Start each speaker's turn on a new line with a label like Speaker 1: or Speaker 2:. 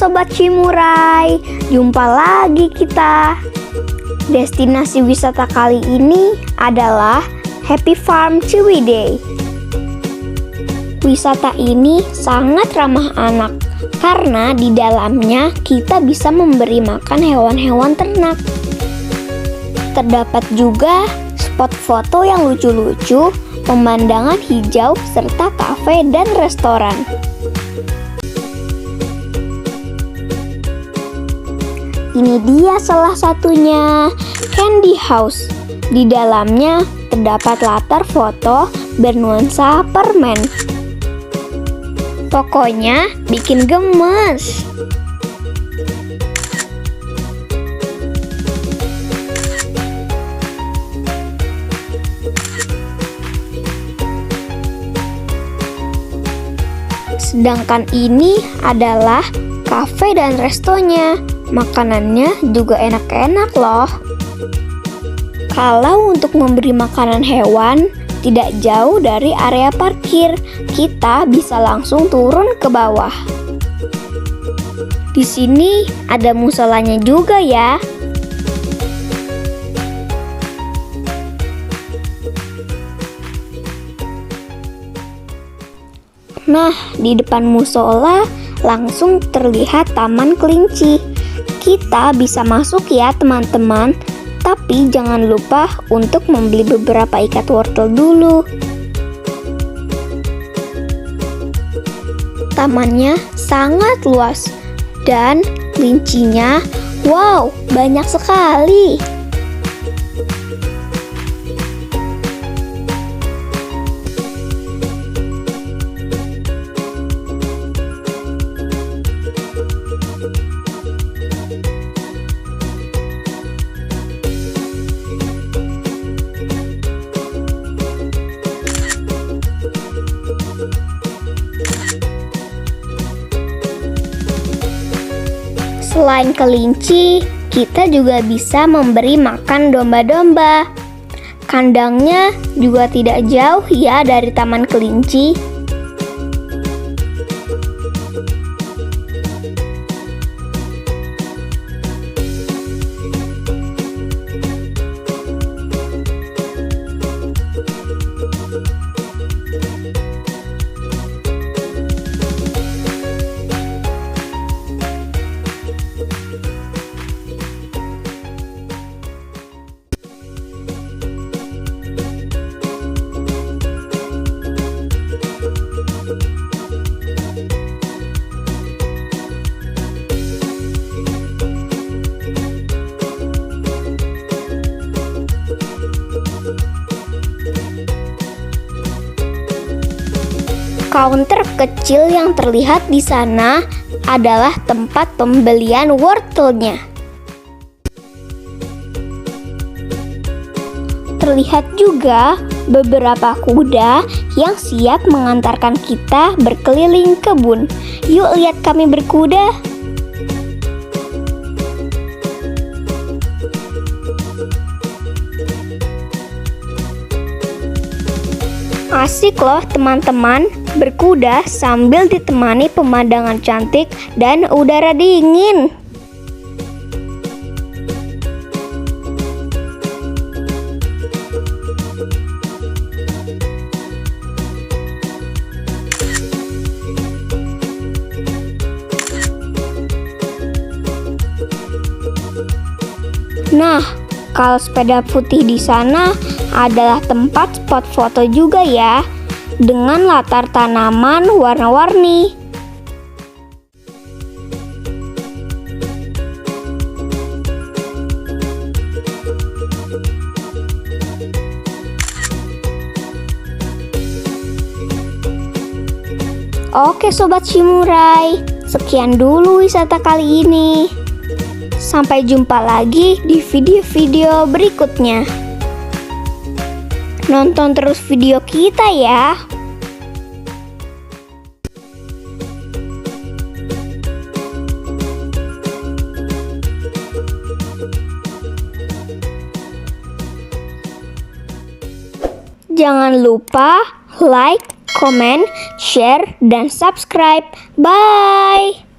Speaker 1: Sobat Cimurai, jumpa lagi kita. Destinasi wisata kali ini adalah Happy Farm Ciwidey. Wisata ini sangat ramah anak karena di dalamnya kita bisa memberi makan hewan-hewan ternak. Terdapat juga spot foto yang lucu-lucu, pemandangan hijau, serta kafe dan restoran. Ini dia salah satunya, Candy House. Di dalamnya terdapat latar foto bernuansa permen. Pokoknya bikin gemes. Sedangkan ini adalah kafe dan restonya. Makanannya juga enak-enak loh. Kalau untuk memberi makanan hewan, tidak jauh dari area parkir. Kita bisa langsung turun ke bawah. Di sini ada musolanya juga ya. Nah, di depan musola langsung terlihat taman kelinci. Kita bisa masuk ya teman-teman, tapi jangan lupa untuk membeli beberapa ikat wortel dulu. Tamannya sangat luas dan kelincinya, wow, banyak sekali. Selain kelinci, kita juga bisa memberi makan domba-domba. Kandangnya juga tidak jauh ya dari taman kelinci. Counter kecil yang terlihat di sana adalah tempat pembelian wortelnya. Terlihat juga beberapa kuda yang siap mengantarkan kita berkeliling kebun. Yuk lihat kami berkuda. Asik loh teman-teman, berkuda sambil ditemani pemandangan cantik dan udara dingin. Nah, kalau sepeda putih di sana adalah tempat spot foto juga ya, dengan latar tanaman warna-warni. Oke Sobat Cimurai, sekian dulu wisata kali ini. Sampai jumpa lagi di video-video berikutnya. Nonton terus video kita ya. Jangan lupa like, comment, share, dan subscribe. Bye!